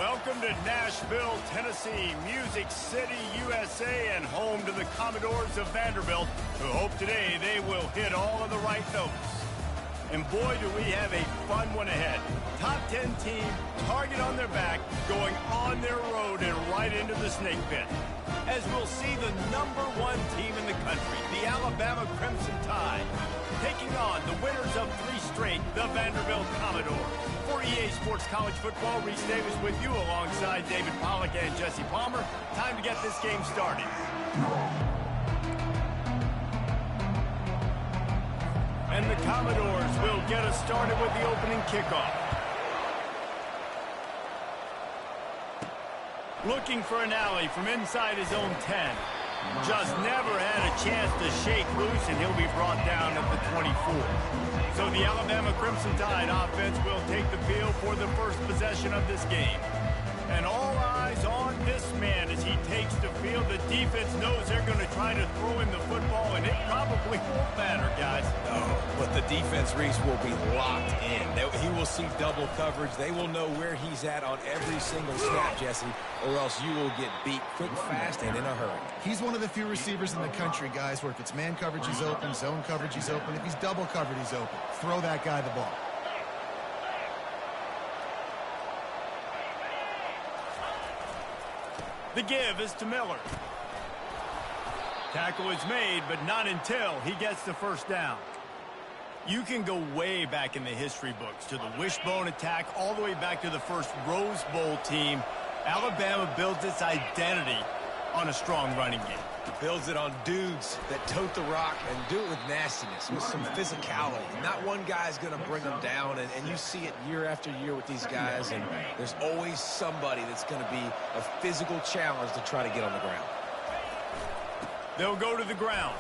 Welcome to Nashville, Tennessee, Music City, USA, and home to the Commodores of Vanderbilt, who hope today they will hit all of the right notes. And boy, do we have a fun one ahead. Top 10 team, target on their back, going on their road and right into the snake pit. As we'll see the #1 team in the country, the Alabama Crimson Tide, taking on the winners of 3 straight, the Vanderbilt Commodores. For EA Sports College Football, Reese Davis with you alongside David Pollack and Jesse Palmer. Time to get this game started. And the Commodores will get us started with the opening kickoff. Looking for an alley from inside his own 10. Just never had a chance to shake loose, and he'll be brought down at the 24. So the Alabama Crimson Tide offense will take the field for the first possession of this game. And all eyes on this man as he takes the field. The defense knows they're going to try to throw him the football, and it probably won't matter, guys. No, but the defense, Reese, will be locked in. He will see double coverage. They will know where he's at on every single snap, Jesse, or else you will get beat quick, fast, and in a hurry. He's one of the few receivers in the country, guys, where if it's man coverage, he's open, zone coverage, he's open. If he's double covered, he's open. Throw that guy the ball. The give is to Miller. Tackle is made, but not until he gets the first down. You can go way back in the history books to the wishbone attack, all the way back to the first Rose Bowl team. Alabama builds its identity on a strong running game. Builds it on dudes that tote the rock and do it with nastiness, with some physicality. Not one guy's going to bring them down, and you see it year after year with these guys, and there's always somebody that's going to be a physical challenge to try to get on the ground. They'll go to the ground.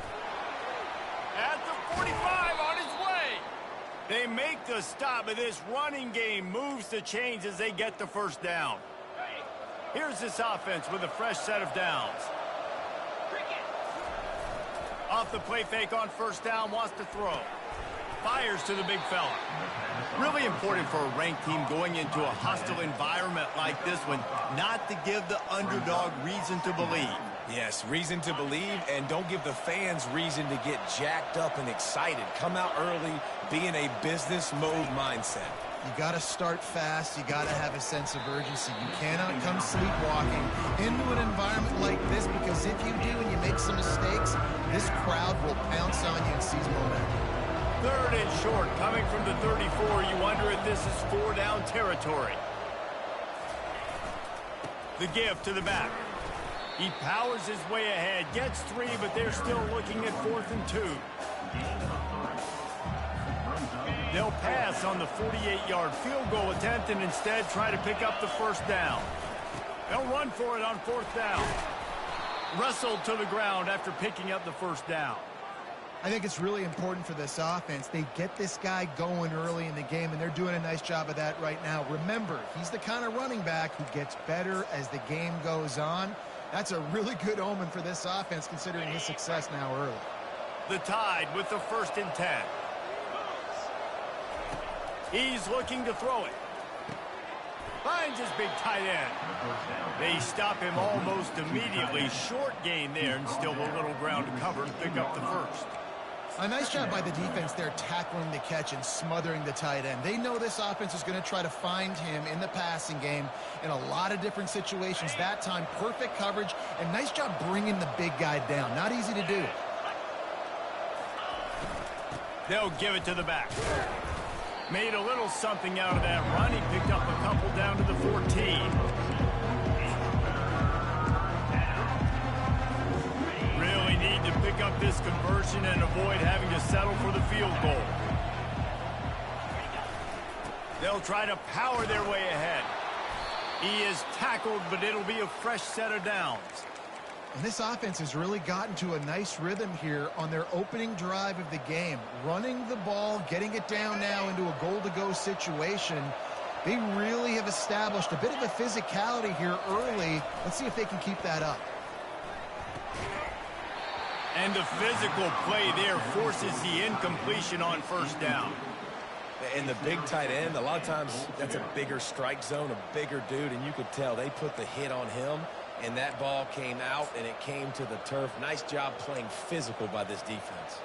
At the 45 on his way. They make the stop, but this running game moves the chains as they get the first down. Here's this offense with a fresh set of downs. Off the play fake on first down, wants to throw. Fires to the big fella. Really important for a ranked team going into a hostile environment like this one, not to give the underdog reason to believe. Yes, reason to believe, and don't give the fans reason to get jacked up and excited. Come out early, be in a business mode mindset. You got to start fast. You got to have a sense of urgency. You cannot come sleepwalking into an environment like this, because if you do and you make some mistakes, this crowd will pounce on you and seize momentum. 3rd and short, coming from the 34. You wonder if this is 4-down territory. The give to the back. He powers his way ahead, gets 3, but they're still looking at 4th and 2. They'll pass on the 48-yard field goal attempt and instead try to pick up the first down. They'll run for it on 4th down. Wrestled to the ground after picking up the first down. I think it's really important for this offense. They get this guy going early in the game, and they're doing a nice job of that right now. Remember, he's the kind of running back who gets better as the game goes on. That's a really good omen for this offense, considering his success now early. The Tide with the 1st and 10. He's looking to throw it. Finds his big tight end. They stop him almost immediately. Short gain there, and still a little ground to cover to pick up the first. A nice job by the defense there, tackling the catch and smothering the tight end. They know this offense is going to try to find him in the passing game in a lot of different situations. That time, perfect coverage, and nice job bringing the big guy down. Not easy to do. They'll give it to the back. Made a little something out of that run. He picked up a couple down to the 14. Really need to pick up this conversion and avoid having to settle for the field goal. They'll try to power their way ahead. He is tackled, but it'll be a fresh set of downs. And this offense has really gotten to a nice rhythm here on their opening drive of the game. Running the ball, getting it down now into a goal-to-go situation. They really have established a bit of a physicality here early. Let's see if they can keep that up. And the physical play there forces the incompletion on first down. And the big tight end, a lot of times that's a bigger strike zone, a bigger dude, and you could tell they put the hit on him, and that ball came out, and it came to the turf. Nice job playing physical by this defense.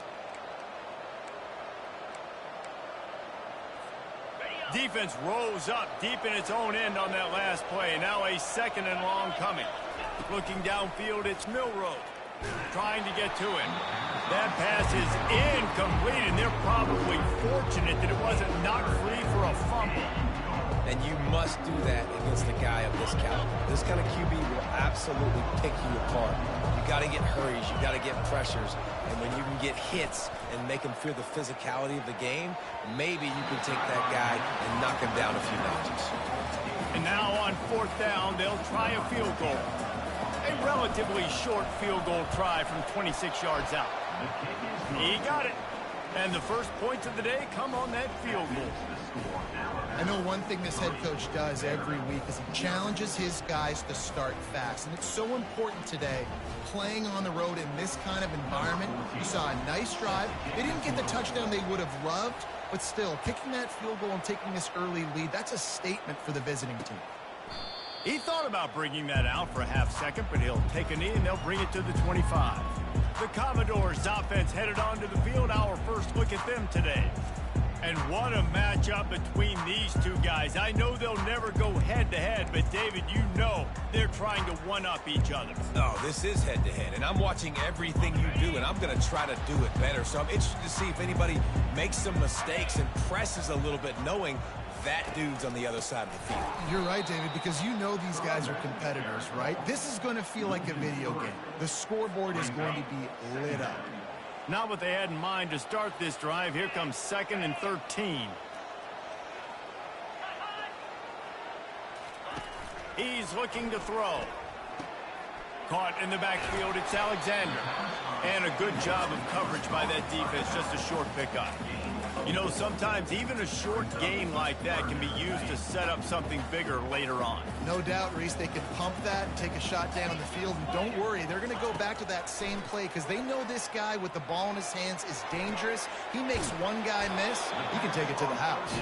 Defense rose up deep in its own end on that last play. Now a 2nd and long coming. Looking downfield, it's Milroe trying to get to him. That pass is incomplete, and they're probably fortunate that it wasn't knocked free for a fumble. And you must do that against a guy of this caliber. This kind of QB will absolutely pick you apart. You got to get hurries. You got to get pressures. And when you can get hits and make him feel the physicality of the game, maybe you can take that guy and knock him down a few notches. And now on 4th down, they'll try a field goal. A relatively short field goal try from 26 yards out. He got it. And the first points of the day come on that field goal. I know one thing this head coach does every week is he challenges his guys to start fast. And it's so important today, playing on the road in this kind of environment. You saw a nice drive. They didn't get the touchdown they would have loved, but still, kicking that field goal and taking this early lead, that's a statement for the visiting team. He thought about bringing that out for a half-second, but he'll take a knee and they'll bring it to the 25. The Commodores offense headed onto the field. Our first look at them today. And what a matchup between these two guys. I know they'll never go head-to-head, but David, you know they're trying to one-up each other. Oh, this is head-to-head, and I'm watching everything you do, and I'm going to try to do it better. So I'm interested to see if anybody makes some mistakes and presses a little bit, knowing that dude's on the other side of the field. You're right, David, because you know these guys are competitors, right? This is going to feel like a video game. The scoreboard is going to be lit up. Not what they had in mind to start this drive. Here comes 2nd and 13. He's looking to throw. Caught in the backfield, it's Alexander. And a good job of coverage by that defense, just a short pickup. You know, sometimes even a short gain like that can be used to set up something bigger later on. No doubt, Reese, they can pump that and take a shot down the field. And don't worry, they're going to go back to that same play because they know this guy with the ball in his hands is dangerous. He makes one guy miss, he can take it to the house.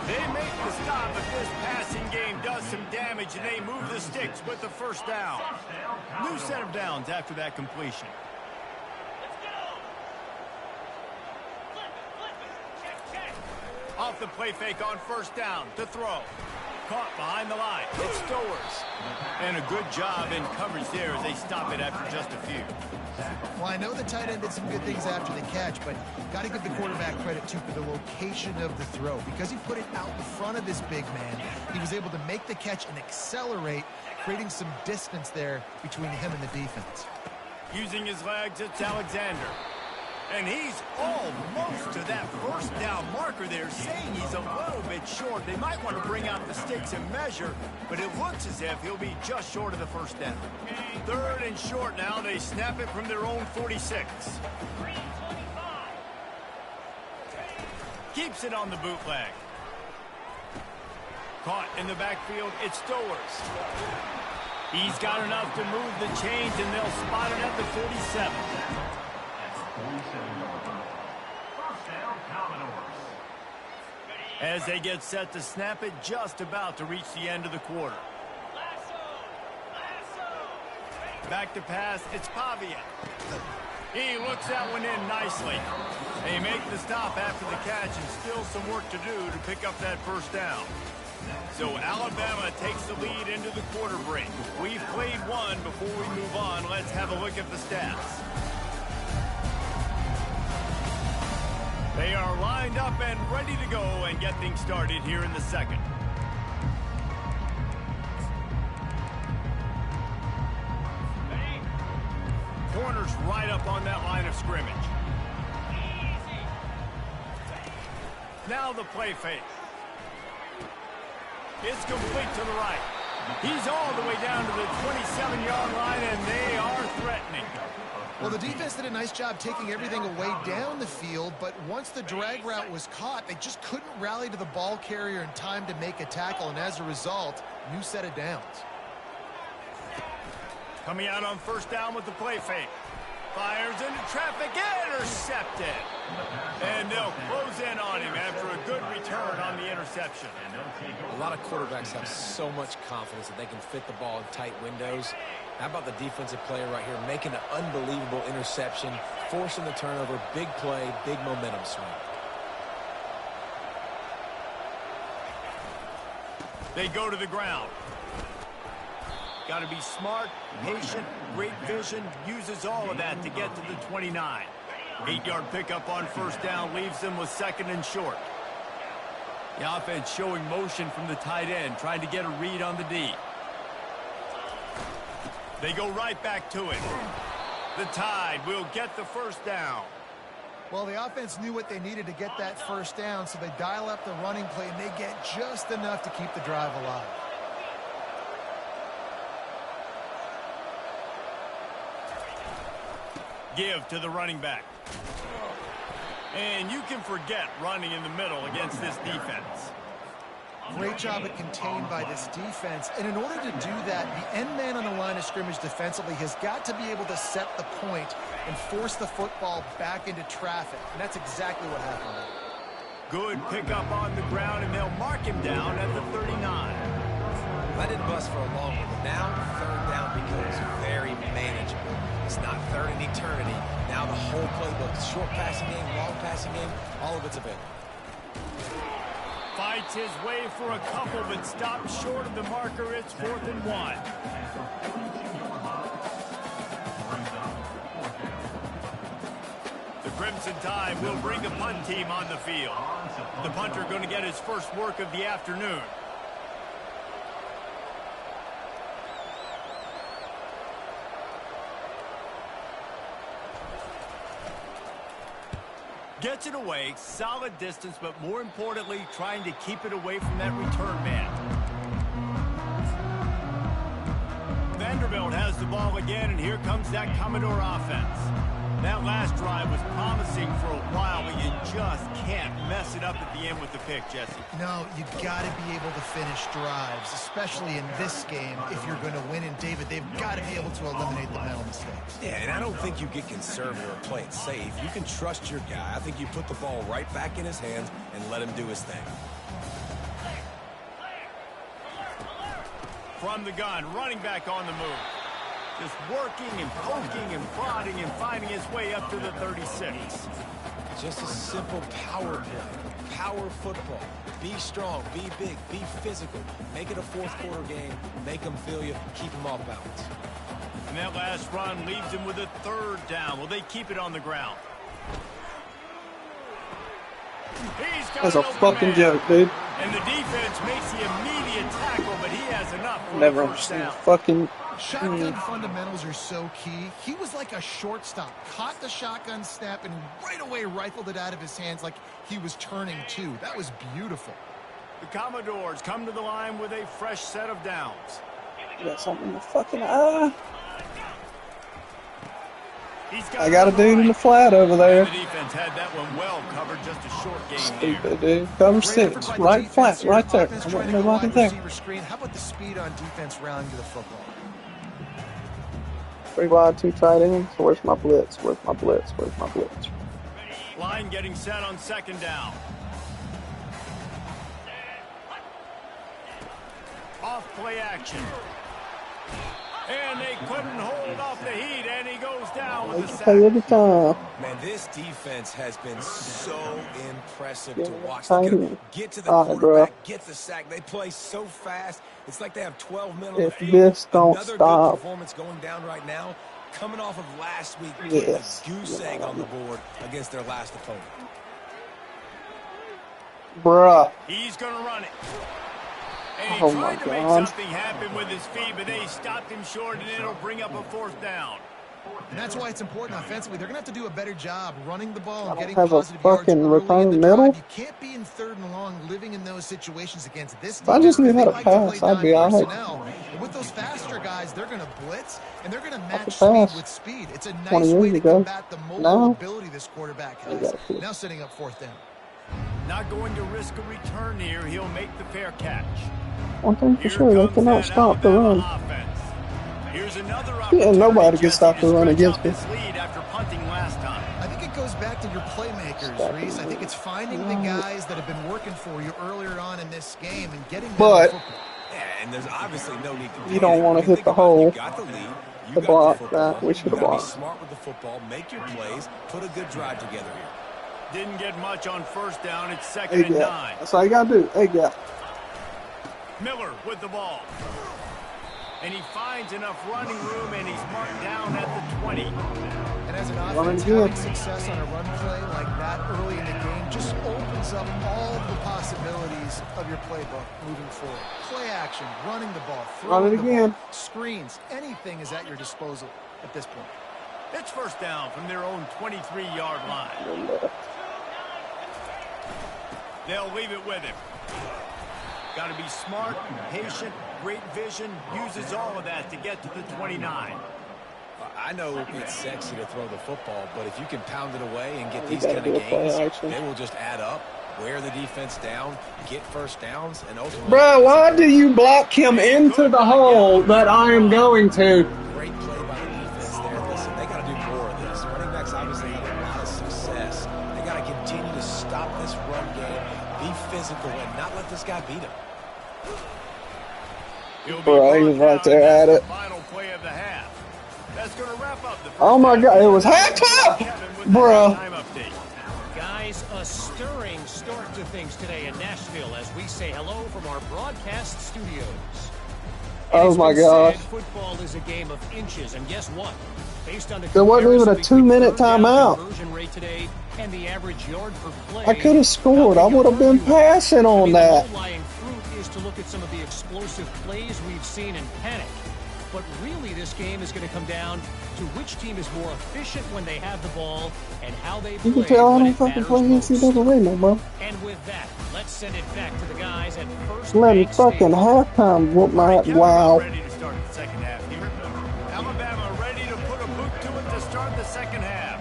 They make the stop, but this passing game does some damage, and they move the sticks with the first down. New set of downs after that completion. Off the play fake on 1st down to throw. Caught behind the line. It's Stowers. And a good job in coverage there as they stop it after just a few. Well, I know the tight end did some good things after the catch, but got to give the quarterback credit, too, for the location of the throw. Because he put it out in front of this big man, he was able to make the catch and accelerate, creating some distance there between him and the defense. Using his legs, it's Alexander. And he's almost to that 1st down marker there, saying he's a little bit short. They might want to bring out the sticks and measure, but it looks as if he'll be just short of the 1st down. 3rd and short now. They snap it from their own 46. Keeps it on the bootleg. Caught in the backfield, it's Stowers. He's got enough to move the chains, and they'll spot it at the 47. As they get set to snap it, just about to reach the end of the quarter. Back to pass, it's Pavia. He looks that one in nicely. They make the stop after the catch, and still some work to do to pick up that 1st down. So Alabama takes the lead into the quarter break. We've played one. Before we move on, let's have a look at the stats. They are lined up and ready to go and get things started here in the 2nd. Corners right up on that line of scrimmage. Now the play fake. It's complete to the right. He's all the way down to the 27-yard line, and they are threatening. Well, the defense did a nice job taking everything away down the field, but once the drag route was caught, they just couldn't rally to the ball carrier in time to make a tackle, and as a result, new set of downs. Coming out on 1st down with the play fake. Fires into traffic, intercepted. And they'll close in on him after a good return on the interception. A lot of quarterbacks have so much confidence that they can fit the ball in tight windows. How about the defensive player right here making an unbelievable interception, forcing the turnover, big play, big momentum swing. They go to the ground. Got to be smart, patient, great vision, uses all of that to get to the 29. 8-yard pickup on first down leaves them with 2nd and short. The offense showing motion from the tight end, trying to get a read on the D. They go right back to it. The Tide will get the first down. Well, the offense knew what they needed to get that first down, so they dial up the running play, and they get just enough to keep the drive alive. Give to the running back. And you can forget running in the middle against this defense. Great job at contained by this defense. And in order to do that, the end man on the line of scrimmage defensively has got to be able to set the point and force the football back into traffic. And that's exactly what happened. Good pickup on the ground, and they'll mark him down at the 39. That didn't bust for a long one, but now 3rd down becomes very manageable. It's not 3rd in eternity. Now the whole playbook, short passing game, long passing game, all of it's available. Fights his way for a couple, but stops short of the marker. It's 4th and 1. The Crimson Tide will bring the punt team on the field. The punter going to get his first work of the afternoon. Gets it away, solid distance, but more importantly, trying to keep it away from that return man. Vanderbilt has the ball again, and here comes that Commodore offense. That last drive was promising for a while, but you just can't mess it up at the end with the pick, Jesse. No, you got to be able to finish drives, especially in this game. If you're going to win, and David, they've got to be able to eliminate the mental mistakes. Yeah, and I don't think you get conservative or play it safe. You can trust your guy. I think you put the ball right back in his hands and let him do his thing. From the gun, running back on the move. Just working and poking and prodding and finding his way up to the 36. Just a simple power play. Power football. Be strong, be big, be physical. Make it a 4th quarter game. Make them feel you. Keep them off balance. And that last run leaves him with a 3rd down. Will they keep it on the ground? That's a fucking joke, dude. And the defense makes the immediate tackle, but he has enough for Never the first understood down. fucking. Shotgun fundamentals are so key. He was like a shortstop, caught the shotgun snap, and right away rifled it out of his hands like he was turning two. That was beautiful. The Commodores come to the line with a fresh set of downs. You got something in the fucking eye. I got a dude in the flat over there. The defense had that one well covered, just a short game Stupid dude. Cover 6, right flat, right there. I want nobody there. How about the speed on defense rounding to the football? 3 wide, 2 tight ends. Where's my blitz? Where's my blitz? Where's my blitz? Line getting set on 2nd down. Off play action. And they couldn't hold off the heat, and he goes down with a sack. Every time. Man, this defense has been so impressive to watch. Get to the quarterback, get the sack. They play so fast. It's like they have 12 men on the field. This don't Another stop. good performance going down right now. Coming off of last week, putting a goose egg on the board against their last opponent. Bruh. He's going to run it. And he Oh tried my to make God. something happen with his feet, but they stopped him short, and it'll bring up a 4th down. And that's why it's important offensively. They're going to have to do a better job running the ball and I don't getting have a positive yards fucking early return in the middle. drive. You can't be in 3rd and long living in those situations against this If I just knew defense, how to because they like pass, play I'd be all right. personnel. And with those faster guys, they're going to blitz, and they're going to match could speed pass with speed. It's a 20 nice way years to ago. combat the mobile Now, ability this quarterback I has. gotta quit. Now setting up 4th down. Not going to risk a return here. He'll make the fair catch. One thing for Here sure, they comes cannot that stop the Alabama run. offense. Here's another Yeah, nobody can opportunity stop the to run stretch against out me. this lead after time. I think it goes back to your playmakers, Reese. I think it's finding the guys that have been working for you earlier on in this game and getting them the football. Yeah, and there's obviously no need to. You don't want to hit the hole. You got the lead. You got block the football. that. We should have Be blocked. smart with the football. Make your plays. Put a good drive together here. Didn't get much on first down. It's 2nd and 9. That's all you got to do. A-gap. Miller with the ball. And he finds enough running room, and he's marked down at the 20. And as an offense, having success on a run play like that early in the game just opens up all the possibilities of your playbook moving forward. Play action, running the ball, throwing the ball, screens, anything is at your disposal at this point. It's first down from their own 23-yard line. They'll leave it with him. Got to be smart, patient, great vision, uses all of that to get to the 29. I know it's sexy to throw the football, but if you can pound it away and get these kind of games, they will just add up, wear the defense down, get first downs, and ultimately... Bro, why do you block him into the hole that I am going to? Great play by the defense there. Listen, they got to do more of this. Running backs obviously have a lot of success. They got to continue to stop this run game, be physical, and not let this guy beat him. Bro, he was right there at it. Final play of the half. That's going to wrap up the Oh my God, it was halftime, bro. Guys, a stirring start to things today in Nashville as we say hello from our broadcast studios. Oh my gosh. Football is a game of inches, and guess what? Based on the there wasn't even a 2-minute timeout. Conversion rate today and the average yard per play, I could have scored. I would have been passing on that. The low-lying fruit is to look at some of the explosive plays we've seen in panic. But really, this game is going to come down to which team is more efficient when they have the ball and how they play. You can tell I don't fucking play NCAA no more. And with that, let's send it back to the guys at first. Let me fucking halftime whoop my wow. Ready to start the second half here. Alabama ready to put a boot to it to start the second half.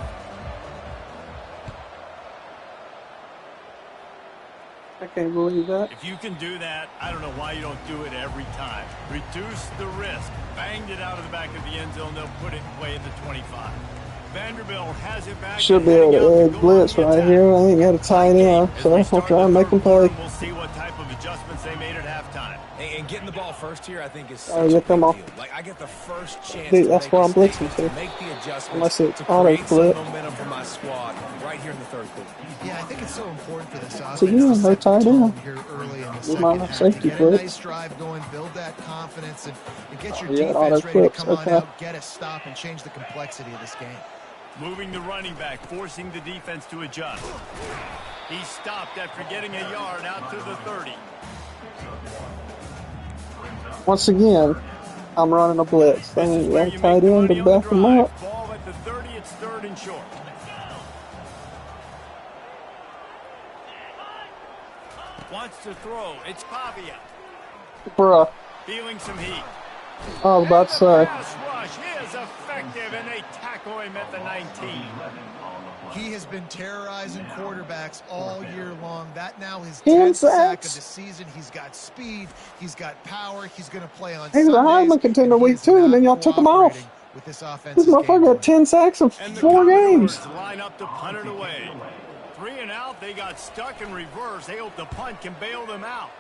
I can't believe that. If you can do that, I don't know why you don't do it every time. Reduce the risk. Banged it out of the back of the end zone. They'll put it away at the 25. Vanderbilt has it back. Should be able to edge blitz right here. I ain't got a tight end, so I'll try and make them play. We'll see what type of adjustments they made at halftime. And getting the ball first here, I think, is Oh, get them off. Like, I get the first chance Dude, to that's make why I'm a blitzing statement, to. make the adjustments, Unless it's to auto create some flip. momentum for my squad right here in the third quarter. Yeah, I think it's so important for this offense. So you don't know tight end. Here early in the With second my half. safety Get a flip. nice drive going, build that confidence, and get your Yeah, auto defense ready to flips, come on okay. out, get a stop, and change the complexity of this game. Moving the running back, forcing the defense to adjust. He stopped after getting a yard out to the 30. Once again, I'm running a blitz. They ain't got a tight end to back them up. Ball at the 30, it's 3rd and short. Wants to throw, it's Pavia. Bruh, Feeling some heat. I was about to say. Pass rush is effective, and they tackle him at the 19. He has been terrorizing quarterbacks all year long. That now his 10 10th sack sacks. of the season. He's got speed. He's got power. He's going to play on He was a Sundays, Heisman contender and he week is 2, and then not y'all took him off. cooperating with this This offense's motherfucker game got plan. 10 sacks in And the 4 games. Commodores line up to punt it away. 3 and out, they got stuck in reverse. They hope the punt can bail them out.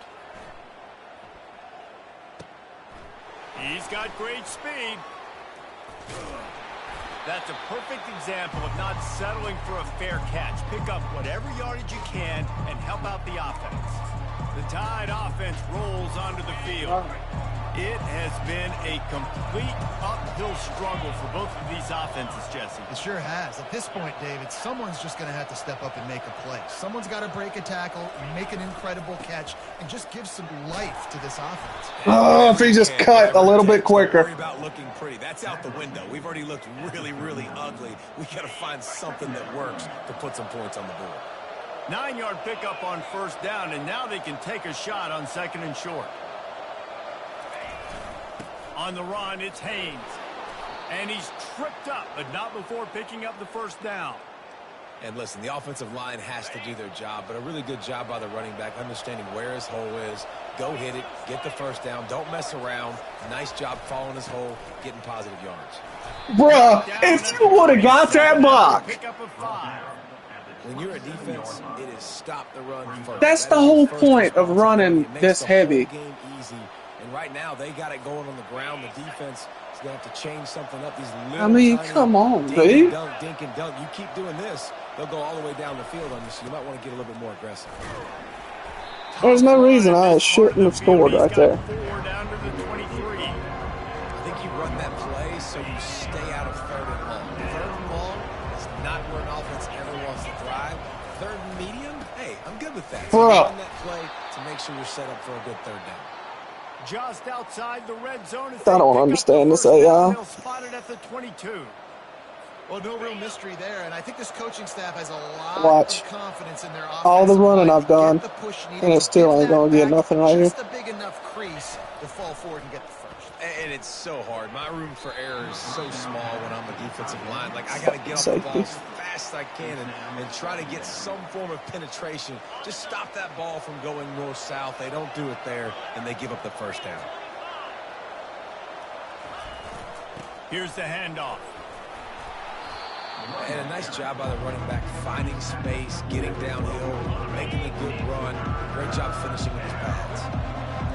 He's got great speed. That's a perfect example of not settling for a fair catch. Pick up whatever yardage you can and help out the offense. The Tide offense rolls onto the field. It has been a complete uphill struggle for both of these offenses, Jesse. It sure has. At this point, David, someone's just going to have to step up and make a play. Someone's got to break a tackle, make an incredible catch, and just give some life to this offense. Oh, if he just cut a little bit quicker. Worry about looking pretty. That's out the window. We've already looked really, really ugly. We got to find something that works to put some points on the board. 9-yard pickup on first down, and now they can take a shot on 2nd and short. On the run, it's Haynes. And he's tripped up, but not before picking up the first down. And listen, the offensive line has to do their job, but a really good job by the running back, understanding where his hole is. Go hit it, get the first down, don't mess around. Nice job following his hole, getting positive yards. Bruh, if you would have got that block. When you're a defense, it is stop the run first. That's the whole point of running this heavy. Game easy. And right now, they got it going on the ground. The defense is going to have to change something up. These little come on, dink dude. Dink and dunk. You keep doing this, they'll go all the way down the field on you, so you might want to get a little bit more aggressive. There's no reason I shouldn't have scored right there. I think you run that play so you stay out of third and long. Third and long is not where an offense ever wants to drive. Third and medium, hey, I'm good with that. So run that play to make sure you're set up for a good third down. Just outside the red zone. I don't understand this AI. They'll spot it at the 22. Well, no real mystery there, and I think this coaching staff has a lot of confidence in their offense. All the running I've done, and it still ain't going to get nothing right here. Just a big enough crease to fall forward and get the first. And it's so hard. My room for error is so small when I'm a defensive line. Like, I got to get off the ball as fast as I can and try to get some form of penetration. Just stop that ball from going north-south. They don't do it there, and they give up the first down. Here's the handoff. And a nice job by the running back, finding space, getting downhill, making a good run. Great job finishing with his pads.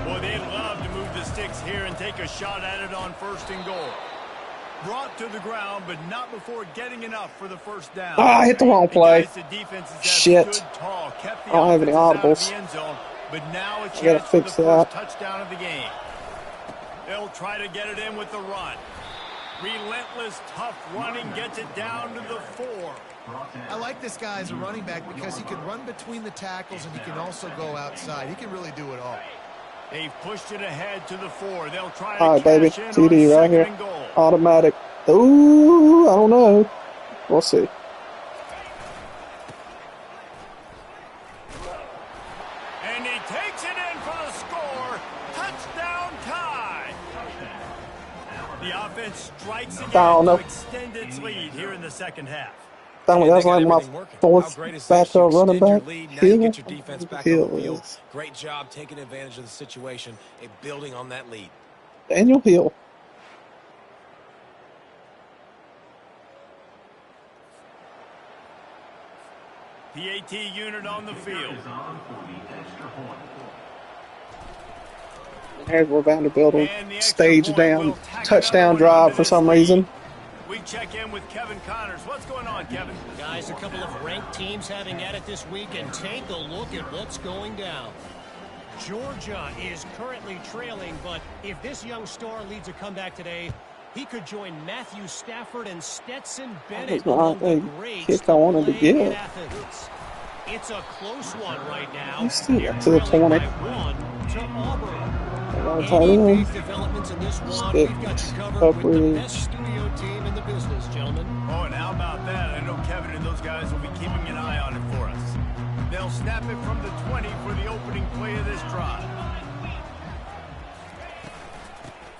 Boy, they'd love to move the sticks here and take a shot at it on first and goal. Brought to the ground, but not before getting enough for the first down. I hit the wrong play. Shit. I don't have any audibles. But now a I gotta chance for the fix first that. touchdown of the game. They'll try to get it in with the run. Relentless, tough running gets it down to the 4. I like this guy as a running back because he can run between the tackles and he can also go outside. He can really do it all. They've pushed it ahead to the 4. They'll try All to right, baby. cash in TD on right here. second and goal. Automatic. Ooh, I don't know. We'll see. And he takes it in for the score. Touchdown tie. The offense strikes again to extend its lead here in the second half. That was like my fourth backup running back. Hill. Great job taking advantage of the situation and building on that lead. Daniel Hill. PAT unit on the field. Here's where Vanderbilt will stage down touchdown drive for some reason. We check in with Kevin Connors. What's going on, Kevin? Guys, a couple of ranked teams having at it this week, and take a look at what's going down. Georgia is currently trailing, but if this young star leads a comeback today, he could join Matthew Stafford and Stetson Bennett. That was not a kick I wanted to get. It's a close one right now. He's still up to the 20. To Auburn. Any big developments in this one, we've got you covered with the best studio team in the business, gentlemen. Oh, and how about that? I know Kevin and those guys will be keeping an eye on it for us. They'll snap it from the 20 for the opening play of this drive.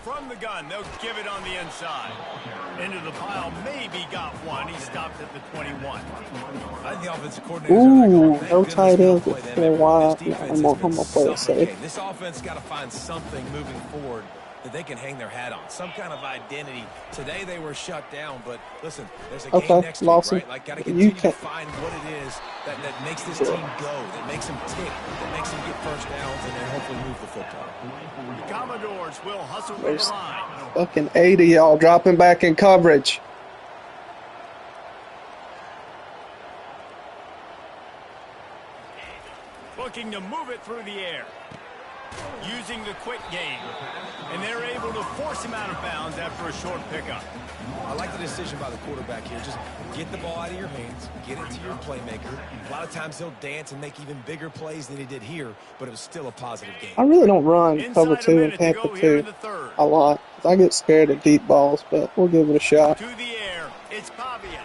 From the gun, they'll give it on the inside. Into the pile, maybe got one. He stopped at the 21. I think the offensive coordinator. Ooh, no tight ends with their wide. I'm gonna play it safe. This offense got to find something moving forward that they can hang their hat on, some kind of identity. Today they were shut down, but listen, there's a game next week, right? Like, got to continue to find what it is that makes this team go, that makes them tick, that makes them get first downs, and then hopefully move the football. The Commodores will hustle from the line. Fucking 80, y'all dropping back in coverage. Looking to move it through the air. Using the quick game. And they're able to force him out of bounds after a short pickup. I like the decision by the quarterback here. Just get the ball out of your hands, get it to your playmaker. A lot of times he'll dance and make even bigger plays than he did here, but it was still a positive game. I really don't run cover 2 and Tampa 2 a lot. I get scared of deep balls, but we'll give it a shot. To the air, it's Pavia.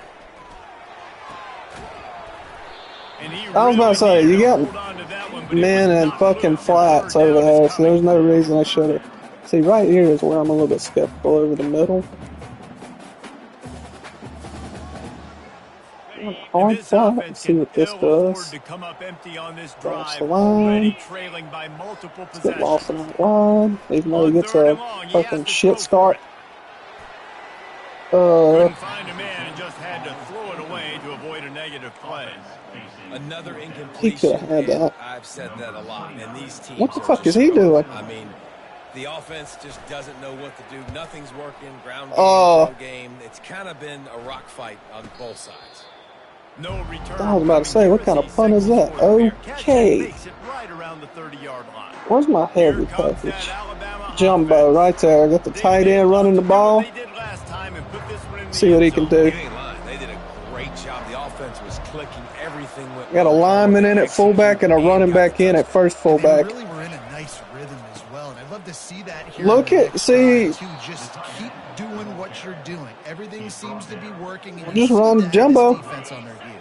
I was about to say, you got men and fucking flats over there, so there's no reason I should have. See, right here is where I'm a little bit skeptical over the middle. hard flat. Let's see what this does. To come up empty on this Cross drive, the line. trailing by multiple Let's get possessions. Lawson out wide. Even though he gets a fucking shit start. Couldn't find a man and just had to throw it away to avoid a negative play. Another incompletion. He could have had that. I've said that a lot. And these teams what the fuck is he doing? I mean, the offense just doesn't know what to do. Nothing's working. Ground game, throw game. It's kind of been a rock fight on both sides. No return. I was about to say, what kind of pun is that? Okay. Where's my heavy package? Jumbo right there. Got the tight end running the ball. See what he can do. They did a great job. The offense was clicking. Everything went. Got a lineman in at fullback and a running back in at first fullback. They really were in a nice rhythm as well, and I'd love to see that here. Look at, see. Just keep doing what you're doing. Everything seems to be working. And just run Jumbo. Defense on their heels.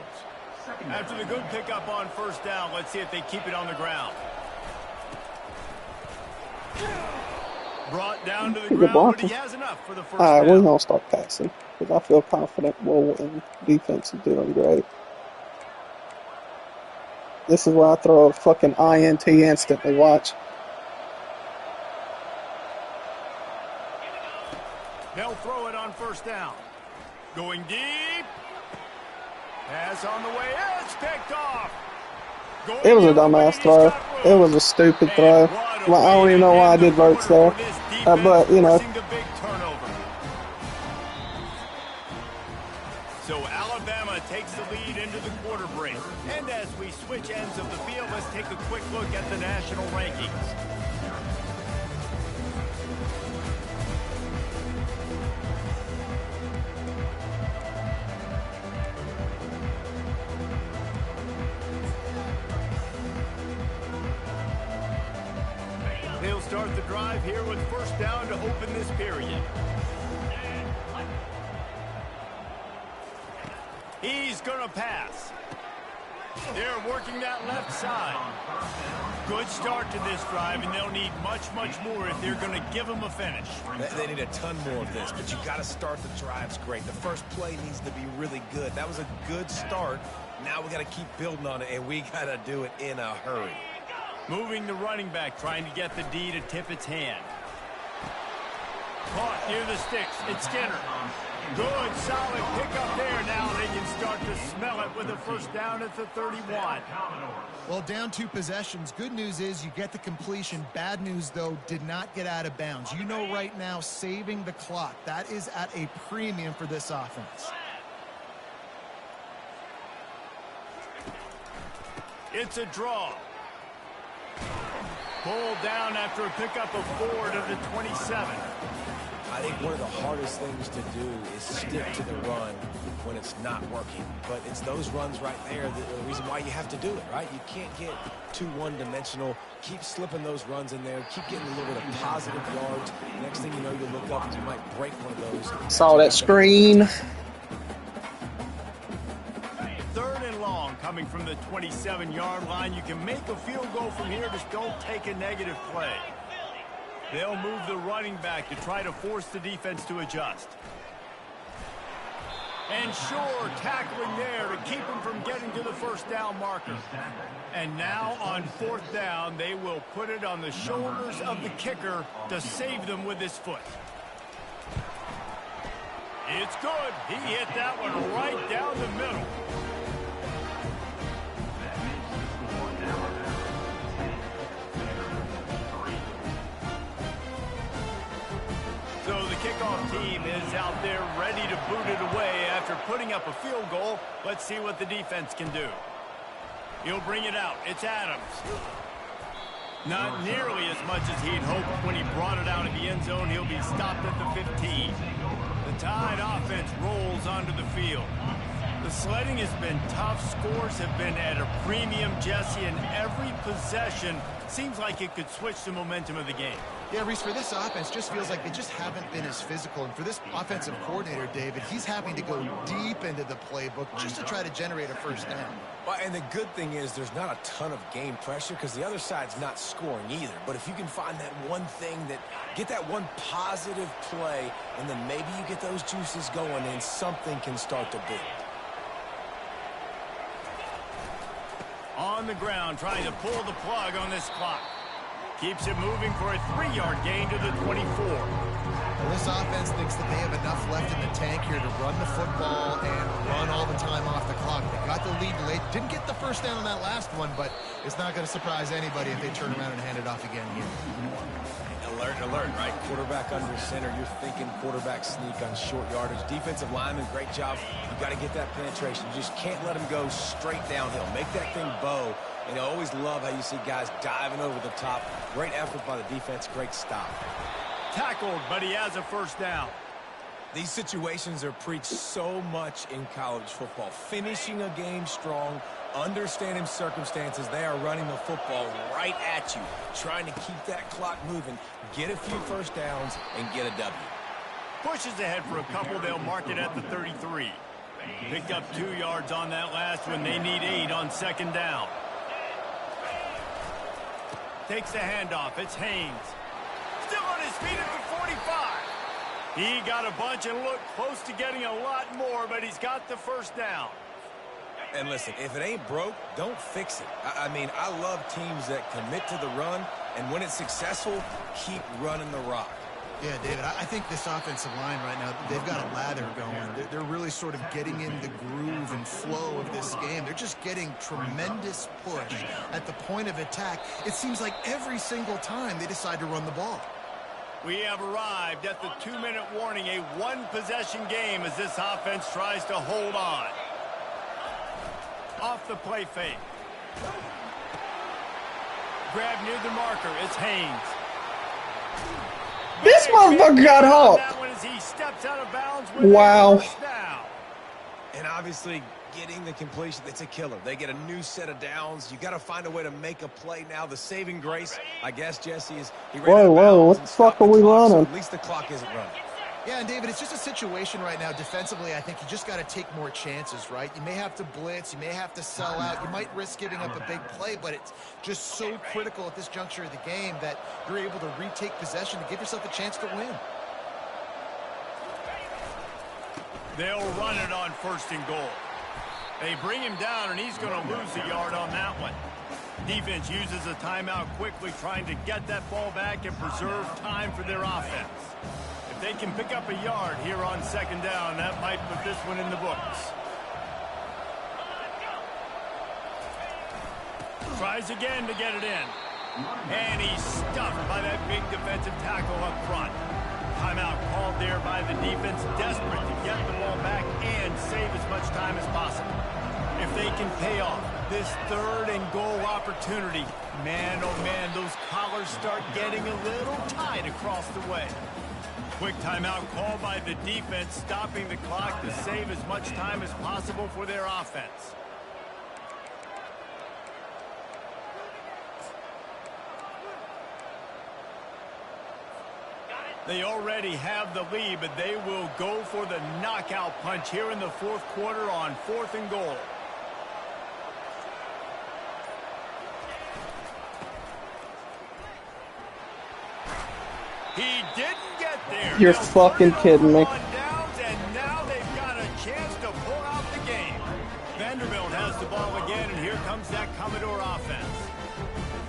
After the good pickup on first down, let's see if they keep it on the ground. Brought down to the ground, but he has enough for the first down. All right, we're going to start passing because I feel confident we'll win. Defense is doing great. This is where I throw a fucking INT instantly. Watch. They'll throw it on first down. Going deep. Pass on the way. It's picked off. It was a dumbass throw. It was a stupid throw. Well, I don't even know why I did Verts there. But, you know. So Alabama takes the lead into the quarter break. And as we switch ends of the field, let's take a quick look at the national rankings. They'll start the drive here with first down to open this period. He's going to pass. They're working that left side. Good start to this drive, and they'll need much, much more if they're going to give them a finish. They need a ton more of this, but you got to start the drives great. The first play needs to be really good. That was a good start. Now we got to keep building on it, and we got to do it in a hurry. Moving the running back, trying to get the D to tip its hand. Caught near the sticks. It's Skinner. Good, solid pickup there. Now they can start to smell it with a first down at the 31. Well, down 2 possessions. Good news is you get the completion. Bad news, though, did not get out of bounds. You know right now, saving the clock. That is at a premium for this offense. It's a draw. Pulled down after a pickup of 4 to the 27. I think one of the hardest things to do is stick to the run when it's not working. But it's those runs right there that are the reason why you have to do it, right? You can't get too one-dimensional. Keep slipping those runs in there. Keep getting a little bit of positive yards. Next thing you know, you look up and you might break one of those. Saw that screen. Third and long coming from the 27-yard line. You can make a field goal from here. Just don't take a negative play. They'll move the running back to try to force the defense to adjust. And sure, tackling there to keep him from getting to the first down marker. And now on fourth down, they will put it on the shoulders of the kicker to save them with his foot. It's good. He hit that one right down the middle. So the kickoff team is out there ready to boot it away after putting up a field goal. Let's see what the defense can do. He'll bring it out. It's Adams. Not nearly as much as he'd hoped when he brought it out of the end zone. He'll be stopped at the 15. The Tide offense rolls onto the field. The sledding has been tough. Scores have been at a premium, Jesse, and every possession seems like it could switch the momentum of the game. Yeah, Reese, for this offense, just feels like they just haven't been as physical. And for this offensive coordinator, David, he's having to go deep into the playbook just to try to generate a first down. Well, and the good thing is there's not a ton of game pressure because the other side's not scoring either. But if you can find that one thing that, get that one positive play, and then maybe you get those juices going and something can start to build. On the ground, trying to pull the plug on this clock. Keeps it moving for a 3-yard gain to the 24. Well, this offense thinks that they have enough left in the tank here to run the football and run all the time off the clock. They got the lead late. Didn't get the first down on that last one, but it's not going to surprise anybody if they turn around and hand it off again here. Alert, alert, right? Quarterback under center. You're thinking quarterback sneak on short yardage. Defensive lineman, great job. You got to get that penetration. You just can't let him go straight downhill. Make that thing bow. And I always love how you see guys diving over the top. Great effort by the defense. Great stop. Tackled, but he has a first down. These situations are preached so much in college football. Finishing a game strong, understanding circumstances. They are running the football right at you, trying to keep that clock moving, get a few first downs, and get a W. Pushes ahead for a couple. They'll mark it at the 33. Picked up 2 yards on that last one. They need 8 on second down. Takes the handoff. It's Haynes. Still on his feet at the 45. He got a bunch and looked close to getting a lot more, but he's got the first down. And listen, if it ain't broke, don't fix it. I mean, I love teams that commit to the run, and when it's successful, keep running the rock. Yeah, David, I think this offensive line right now, they've got a lather going. They're really sort of getting in the groove and flow of this game. They're just getting tremendous push at the point of attack. It seems like every single time they decide to run the ball. We have arrived at the 2-minute warning, a one-possession game as this offense tries to hold on. Off the play fake. Grab near the marker. It's Haynes. This motherfucker got hopped. Wow. And obviously, getting the completion, it's a killer. They get a new set of downs. You got to find a way to make a play now. The saving grace, I guess, Jesse, is he ran out of bounds. What the fuck are we running? So at least the clock isn't running. Yeah, and David, it's just a situation right now. Defensively, I think you just got to take more chances, right? You may have to blitz. You may have to sell out. You might risk giving up a big play, but it's just so critical at this juncture of the game that you're able to retake possession to give yourself a chance to win. They'll run it on 1st and goal. They bring him down, and he's going to lose a yard on that one. Defense uses a timeout quickly, trying to get that ball back and preserve time for their offense. If they can pick up a yard here on 2nd down, that might put this one in the books. Tries again to get it in. And he's stuffed by that big defensive tackle up front. Timeout called there by the defense, desperate to get the ball back and save as much time as possible. If they can pay off this 3rd and goal opportunity, man, oh man, those collars start getting a little tight across the way. Quick timeout called by the defense, stopping the clock to save as much time as possible for their offense. They already have the lead, but they will go for the knockout punch here in the 4th quarter on 4th and goal. He didn't get there. You're fucking kidding me. And now they've got a chance to pull out the game. Vanderbilt has the ball again, and here comes that Commodore offense.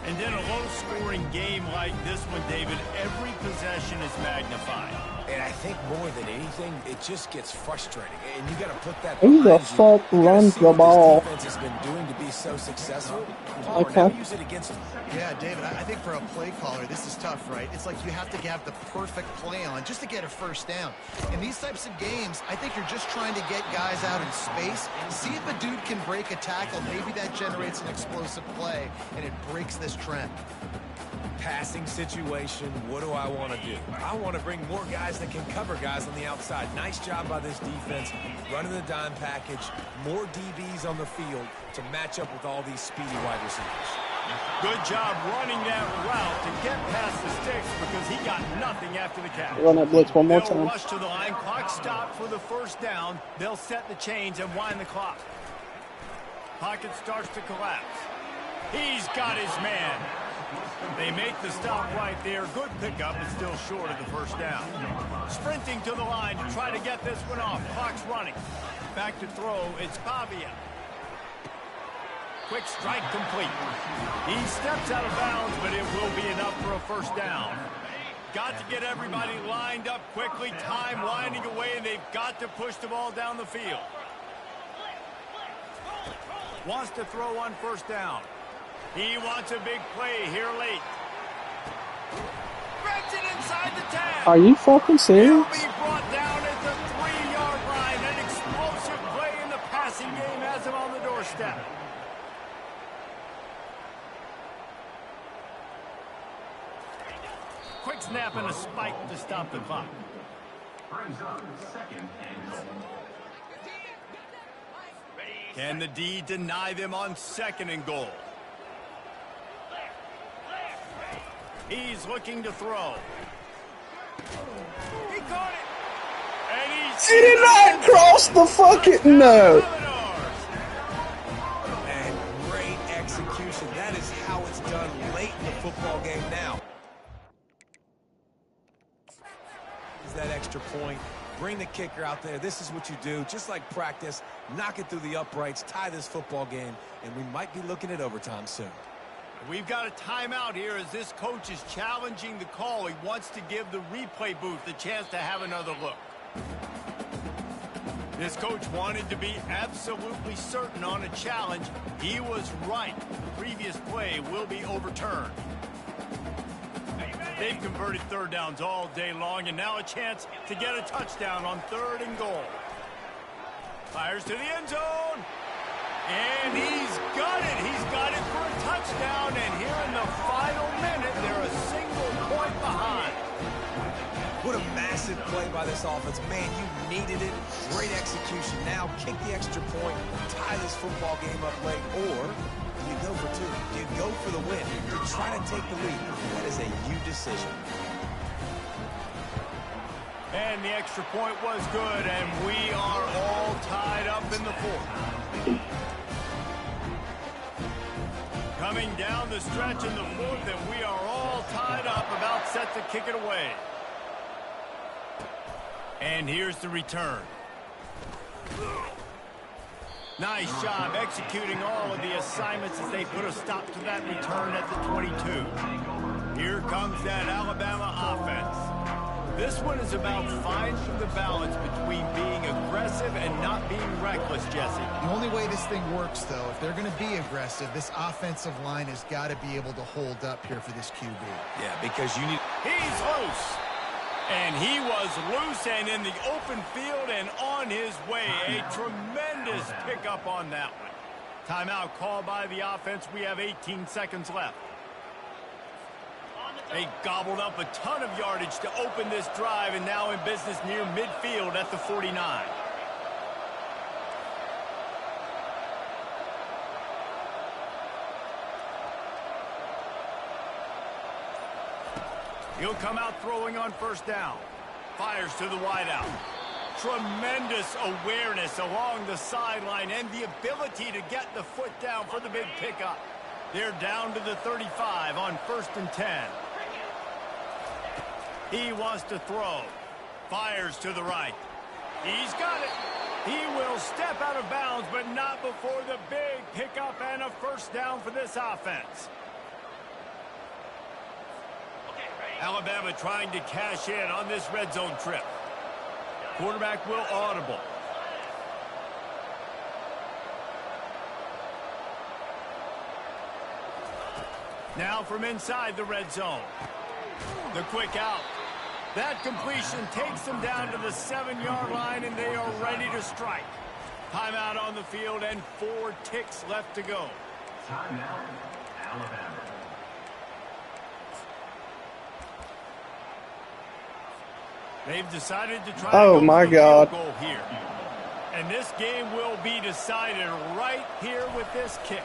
And in a low-scoring game like this one, David, every possession is magnified. And I think more than anything, it just gets frustrating. And you got to put that Who the fuck runs the ball? Defense has been doing to be so successful. Okay. Now use it against them. Yeah, David, I think for a play caller, this is tough, right? It's like you have to have the perfect play on just to get a first down. In these types of games, I think you're just trying to get guys out in space, see if a dude can break a tackle. Maybe that generates an explosive play, and it breaks this trend. Passing situation, what do I want to do? I want to bring more guys that can cover guys on the outside. Nice job by this defense, running the dime package, more DBs on the field to match up with all these speedy wide receivers. Good job running that route to get past the sticks because he got nothing after the catch. Run that blitz one more time. They'll rush to the line, clock stopped for the first down. They'll set the chains and wind the clock. Pocket starts to collapse. He's got his man. They make the stop right there. Good pickup, but still short of the first down. Sprinting to the line to try to get this one off. Clock's running. Back to throw. It's Pavia. quick strike complete. He steps out of bounds, but it will be enough for a first down. Got to get everybody lined up quickly. Time winding away, and they've got to push the ball down the field. Wants to throw on first down. He wants a big play here late. Grabs it inside the 10. Are you fucking serious? He'll be brought down at the 3-yard line. An explosive play in the passing game has him on the doorstep. Quick snap and a spike to stop the clock. Can the D deny them on 2nd and goal? He's looking to throw. He caught it. And He did not cross the fucking... No. And great execution. That is how it's done late in the football game now. Is that extra point. Bring the kicker out there. This is what you do. Just like practice, knock it through the uprights, tie this football game, and we might be looking at overtime soon. We've got a timeout here as this coach is challenging the call. He wants to give the replay booth a chance to have another look. This coach wanted to be absolutely certain on a challenge. He was right. The previous play will be overturned. They've converted third downs all day long, and now a chance to get a touchdown on 3rd and goal. Fires to the end zone. And he's got it. He's got it for a touchdown. And here in the final minute, they're a single point behind. What a massive play by this offense. Man, you needed it. Great execution. Now kick the extra point, tie this football game up late, or you go for 2. You go for the win. You try to take the lead. That is a you decision. And the extra point was good, and we are all tied up in the 4th. Coming down the stretch in the 4th, and we are all tied up, about set to kick it away. And here's the return. Nice job executing all of the assignments as they put a stop to that return at the 22. Here comes that Alabama offense. This one is about finding the balance between being aggressive and not being reckless, Jesse. The only way this thing works, though, if they're going to be aggressive, this offensive line has got to be able to hold up here for this QB. Yeah, because you need... He's loose. And he was loose and in the open field and on his way. A tremendous pickup on that one. Timeout called by the offense. We have 18 seconds left. They gobbled up a ton of yardage to open this drive, and now in business near midfield at the 49. He'll come out throwing on first down. Fires to the wideout. Tremendous awareness along the sideline and the ability to get the foot down for the big pickup. They're down to the 35 on 1st and 10. He wants to throw. Fires to the right. He's got it. He will step out of bounds, but not before the big pickup and a first down for this offense. Alabama trying to cash in on this red zone trip. Quarterback will audible. Now from inside the red zone. The quick out. That completion takes them down to the 7-yard line, and they are ready to strike. Timeout on the field and 4 ticks left to go. Timeout, Alabama. They've decided to try Oh to my go God. goal here. And this game will be decided right here with this kick.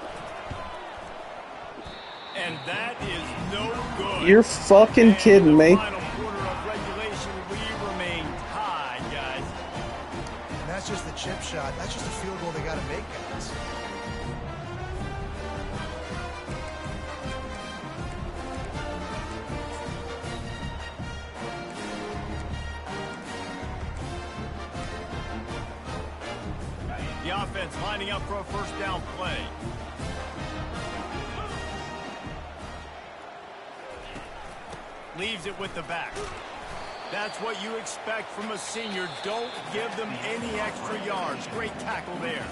And that is no good. You're fucking kidding me. Final quarter of regulation, we remain tied, guys. And that's just the chip shot. That's just a field goal they got to make, guys. The offense lining up for a first down play. Leaves it with the back. That's what you expect from a senior. Don't give them any extra yards. Great tackle there.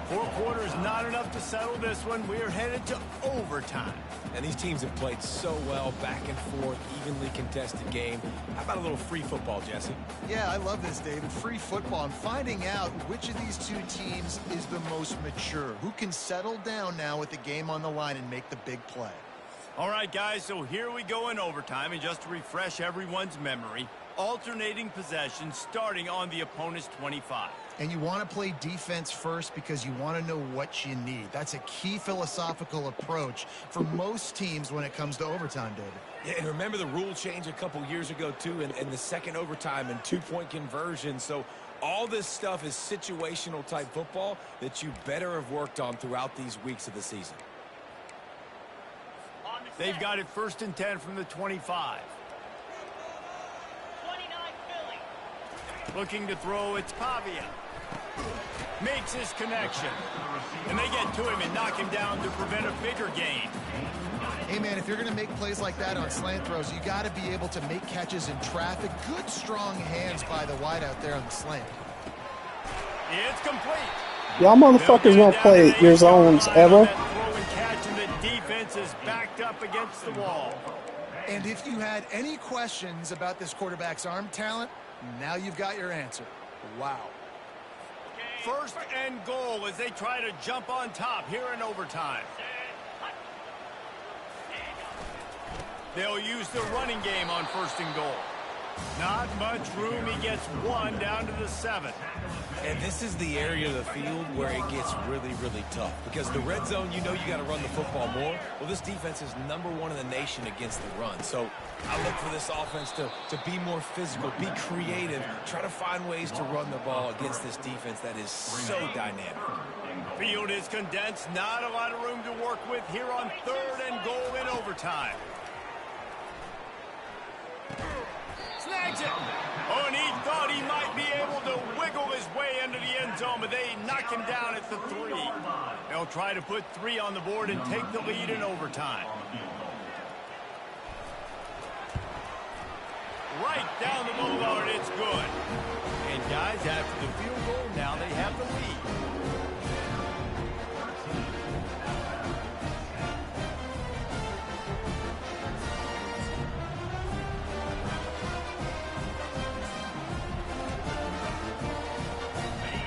4 quarters, not enough to settle this one. We're headed to overtime. And these teams have played so well, back and forth, evenly contested game. How about a little free football, Jesse? Yeah, I love this, David. Free football. I'm finding out which of these two teams is the most mature. Who can settle down now with the game on the line and make the big play. All right, guys, so here we go in overtime. And just to refresh everyone's memory, alternating possession starting on the opponent's 25. And you want to play defense first because you want to know what you need. That's a key philosophical approach for most teams when it comes to overtime, David. Yeah, and remember the rule change a couple years ago, too, and the second overtime and 2-point conversion. So all this stuff is situational type football that you better have worked on throughout these weeks of the season. They've got it 1st and 10 from the 25. 29 Philly. Looking to throw, it's Pavia. Makes his connection. And they get to him and knock him down to prevent a bigger gain. Hey, man, if you're going to make plays like that on slant throws, you got to be able to make catches in traffic. Good, strong hands by the wide out there on the slant. It's complete. Y'all motherfuckers won't play your zones ever. Defense is backed up against the wall. And if you had any questions about this quarterback's arm talent, now you've got your answer. Wow. 1st and goal as they try to jump on top here in overtime. They'll use the running game on 1st and goal. Not much room. He gets 1 down to the 7. And this is the area of the field where it gets really, really tough. Because the red zone, you know you got to run the football more. Well, this defense is #1 in the nation against the run. So I look for this offense to be more physical, be creative, try to find ways to run the ball against this defense that is so dynamic. Field is condensed. Not a lot of room to work with here on 3rd and goal in overtime. Snags it. Oh, and he thought he might be able to wiggle his way into the end zone, but they knock him down at the 3. They'll try to put 3 on the board and take the lead in overtime. Right down the boulevard, it's good. And guys, after the field goal, now they have the lead.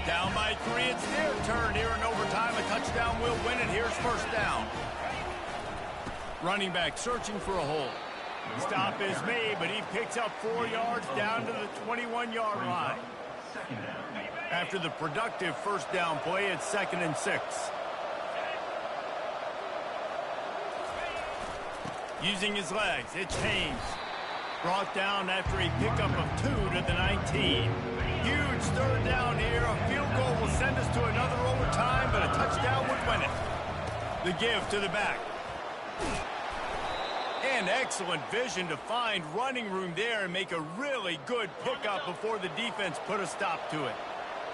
Down by 3, it's their turn here in overtime. A touchdown will win it. Here's 1st down. Running back searching for a hole. Stop is made, but he picks up 4 yards down to the 21-yard line. After the productive 1st down play, it's 2nd and 6. Using his legs, it's Haynes. Brought down after a pickup of 2 to the 19. Huge 3rd down here. A field goal will send us to another overtime, but a touchdown would win it. The give to the back. And excellent vision to find running room there and make a really good pickup before the defense put a stop to it.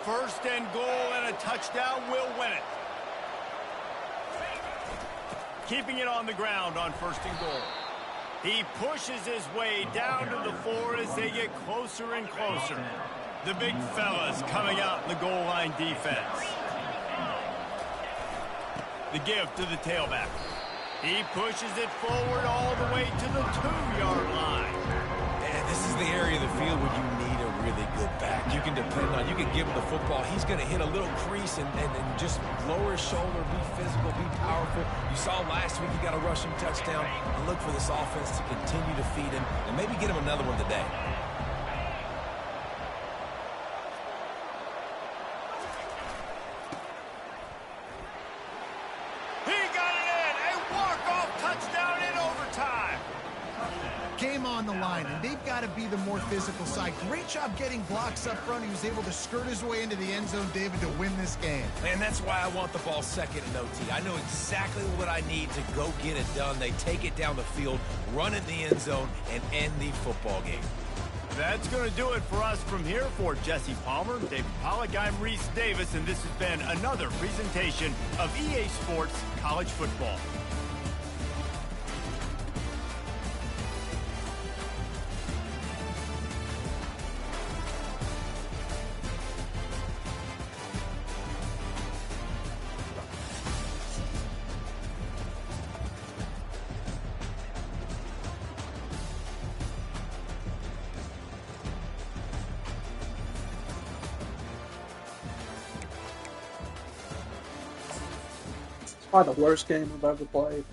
1st and goal and a touchdown will win it. Keeping it on the ground on 1st and goal. He pushes his way down to the 4 as they get closer and closer. The big fellas coming out in the goal line defense. The give to the tailback. He pushes it forward all the way to the 2-yard line. And this is the area of the field where you need a really good back. You can depend on, you can give him the football. He's going to hit a little crease and just lower his shoulder, be physical, be powerful. You saw last week he got a rushing touchdown. And look for this offense to continue to feed him and maybe get him another one today. On the line, and they've got to be the more physical side. Great job getting blocks up front. He was able to skirt his way into the end zone, David, to win this game. And that's why I want the ball 2nd in OT. I know exactly what I need to go get it done. They take it down the field, run in the end zone, and end the football game. That's going to do it for us from here. For Jesse Palmer, David Pollack, I'm Reese Davis, and this has been another presentation of EA Sports College Football. Probably the worst game I've ever played.